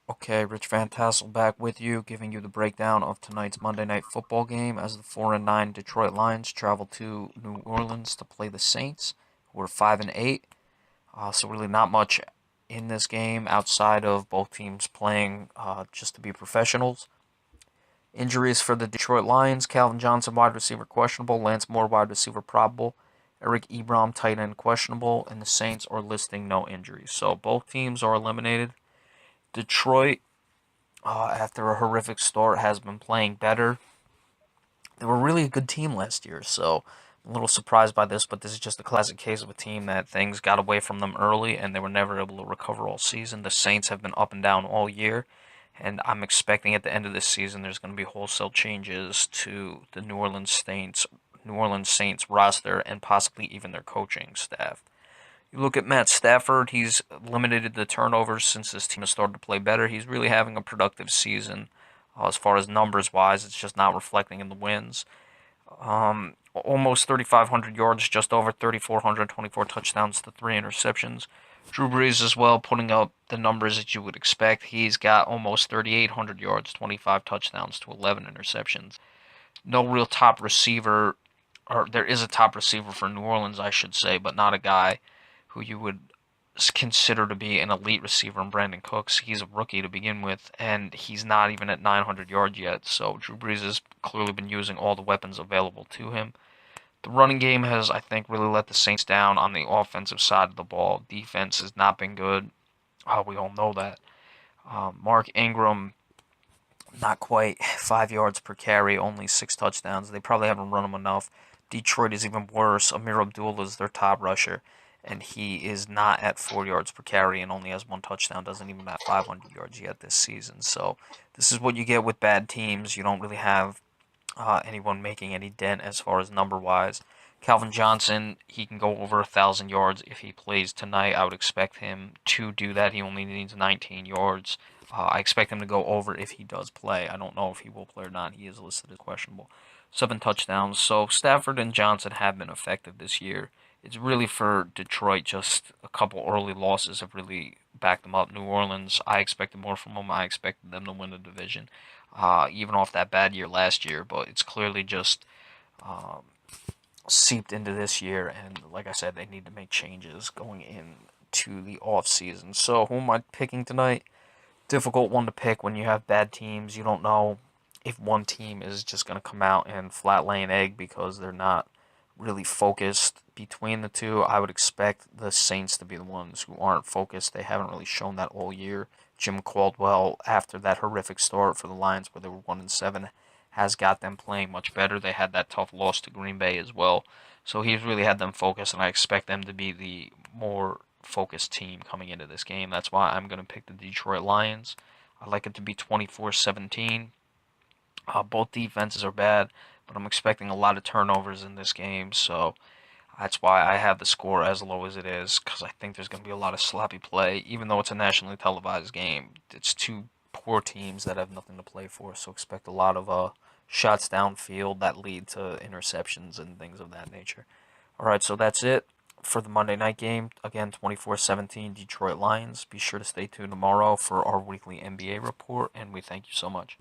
Okay, Rich Van Tassel back with you, giving you the breakdown of tonight's Monday Night Football game as the 4-9 Detroit Lions travel to New Orleans to play the Saints, who are 5-8. So really not much in this game outside of both teams playing just to be professionals. Injuries for the Detroit Lions: Calvin Johnson, wide receiver, questionable; Lance Moore, wide receiver, probable; Eric Ebron, tight end, questionable; and the Saints are listing no injuries. So both teams are eliminated. Detroit, after a horrific start, has been playing better. They were really a good team last year, so I'm a little surprised by this, but this is just a classic case of a team that things got away from them early and they were never able to recover all season. The Saints have been up and down all year, and I'm expecting at the end of this season there's going to be wholesale changes to the New Orleans Saints roster and possibly even their coaching staff. You look at Matt Stafford, he's limited the turnovers since this team has started to play better. He's really having a productive season as far as numbers wise. It's just not reflecting in the wins. Almost 3,500 yards, just over 3,400, 24 touchdowns to 3 interceptions. Drew Brees as well, putting up the numbers that you would expect. He's got almost 3,800 yards, 25 touchdowns to 11 interceptions. No real top receiver, or there is a top receiver for New Orleans, I should say, but not a guy who you would consider to be an elite receiver in Brandon Cooks. He's a rookie to begin with, and he's not even at 900 yards yet. So Drew Brees has clearly been using all the weapons available to him. The running game has, I think, really let the Saints down on the offensive side of the ball. Defense has not been good. We all know that. Mark Ingram, not quite 5 yards per carry, only 6 touchdowns. They probably haven't run him enough. Detroit is even worse. Amir Abdul is their top rusher, and he is not at 4 yards per carry and only has 1 touchdown. Doesn't even have 500 yards yet this season. So this is what you get with bad teams. You don't really have anyone making any dent as far as number wise. Calvin Johnson, he can go over 1,000 yards if he plays tonight. I would expect him to do that. He only needs 19 yards. I expect him to go over if he does play. I don't know if he will play or not. He is listed as questionable. 7 touchdowns. So Stafford and Johnson have been effective this year. It's really for Detroit. Just a couple early losses have really backed them up. New Orleans, I expected more from them. I expected them to win the division, even off that bad year last year. But it's clearly just um, seeped into this year. And like I said, they need to make changes going into the off season. So who am I picking tonight? Difficult one to pick when you have bad teams. You don't know if one team is just going to come out and flat lay an egg because they're not really focused between the two. I would expect the Saints to be the ones who aren't focused. They haven't really shown that all year. Jim Caldwell, after that horrific start for the Lions where they were 1-7, has got them playing much better. They had that tough loss to Green Bay as well. So he's really had them focused, and I expect them to be the more focused team coming into this game. That's why I'm going to pick the Detroit Lions. I like it to be 24-17. Both defenses are bad, but I'm expecting a lot of turnovers in this game, so that's why I have the score as low as it is, because I think there's going to be a lot of sloppy play. Even though it's a nationally televised game, it's two poor teams that have nothing to play for, so expect a lot of shots downfield that lead to interceptions and things of that nature. All right, so that's it for the Monday night game. Again, 24-17 Detroit Lions. Be sure to stay tuned tomorrow for our weekly NBA report, and we thank you so much.